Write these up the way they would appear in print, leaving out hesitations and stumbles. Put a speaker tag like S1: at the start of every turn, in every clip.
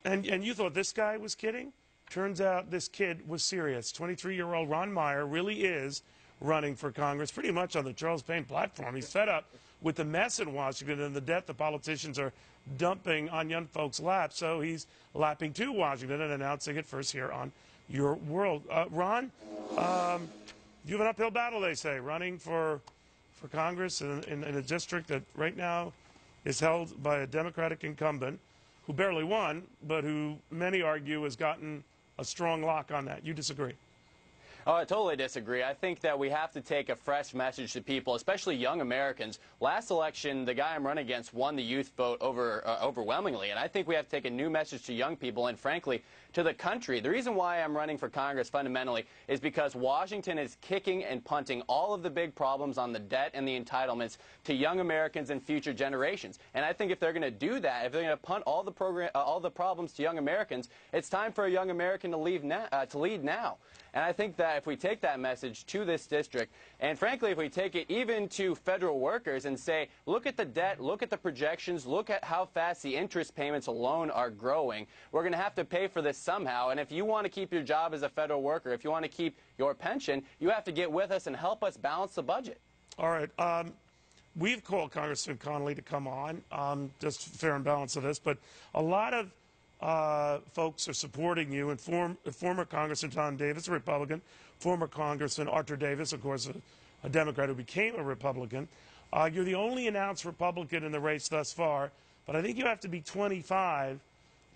S1: And you thought this guy was kidding? Turns out this kid was serious. 23-year-old Ron Meyer really is running for Congress pretty much on the Charles Payne platform. He's fed up with the mess in Washington and the debt the politicians are dumping on young folks' laps. So he's lapping to Washington and announcing it first here on Your World. Ron, you have an uphill battle, they say, running for Congress in a district that right now is held by a Democratic incumbent who barely won, but who many argue has gotten a strong lock on that. You disagree?
S2: Oh, I totally disagree. I think that we have to take a fresh message to people, especially young Americans. Last election, the guy I'm running against won the youth vote overwhelmingly, and I think we have to take a new message to young people and, frankly, to the country. The reason why I'm running for Congress fundamentally is because Washington is kicking and punting all of the big problems on the debt and the entitlements to young Americans and future generations. And I think if they're going to do that, if they're going to punt all the problems to young Americans, it's time for a young American to lead now. And I think that if we take that message to this district, and frankly, if we take it even to federal workers and say, look at the debt, look at the projections, look at how fast the interest payments alone are growing, we're going to have to pay for this somehow. And if you want to keep your job as a federal worker, if you want to keep your pension, you have to get with us and help us balance the budget.
S1: All right. We've called Congressman Connolly to come on, just fair and balance of this, but a lot of folks are supporting you, and former Congressman Tom Davis, a Republican, former Congressman Arthur Davis, of course, a Democrat who became a Republican. You're the only announced Republican in the race thus far, but I think you have to be 25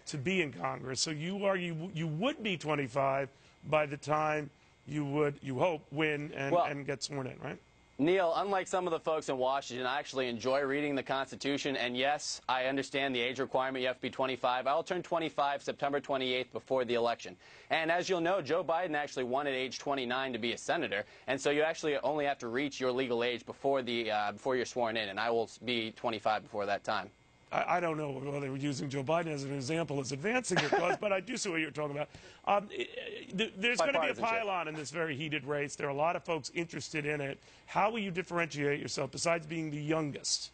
S1: to be in Congress. So you would be 25 by the time you hope, win and get sworn in, right?
S2: Neil, unlike some of the folks in Washington, I actually enjoy reading the Constitution, and yes, I understand the age requirement. You have to be 25. I'll turn 25 September 28th before the election. And as you'll know, Joe Biden actually won at age 29 to be a senator, and so you actually only have to reach your legal age before you're sworn in, and I will be 25 before that time.
S1: I don't know whether they were using Joe Biden as an example as advancing your cause, but I do see what you're talking about. There's going to be a pile-on in this very heated race. There are a lot of folks interested in it. How will you differentiate yourself besides being the youngest?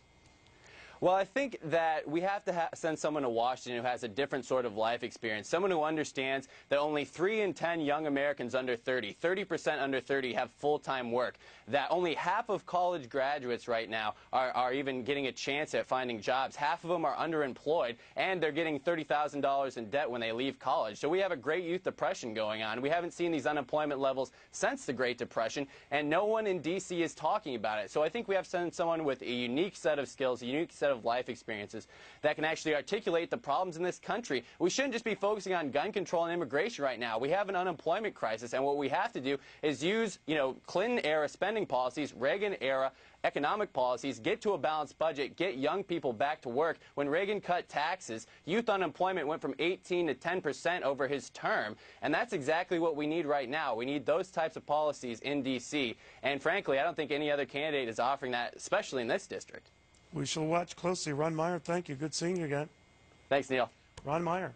S2: Well, I think that we have to send someone to Washington who has a different sort of life experience, someone who understands that only 3 in 10 young Americans under 30, 30% under 30, have full-time work, that only half of college graduates right now are even getting a chance at finding jobs. Half of them are underemployed, and they're getting $30,000 in debt when they leave college. So we have a great youth depression going on. We haven't seen these unemployment levels since the Great Depression, and no one in D.C. is talking about it. So I think we have to send someone with a unique set of skills, a unique set of life experiences that can actually articulate the problems in this country. We shouldn't just be focusing on gun control and immigration right now. We have an unemployment crisis, and what we have to do is use, Clinton-era spending policies, Reagan-era economic policies, get to a balanced budget, get young people back to work. When Reagan cut taxes, youth unemployment went from 18 to 10% over his term, and that's exactly what we need right now. We need those types of policies in D.C., and frankly, I don't think any other candidate is offering that, especially in this district.
S1: We shall watch closely. Ron Meyer, thank you. Good seeing you again.
S2: Thanks, Neil.
S1: Ron Meyer.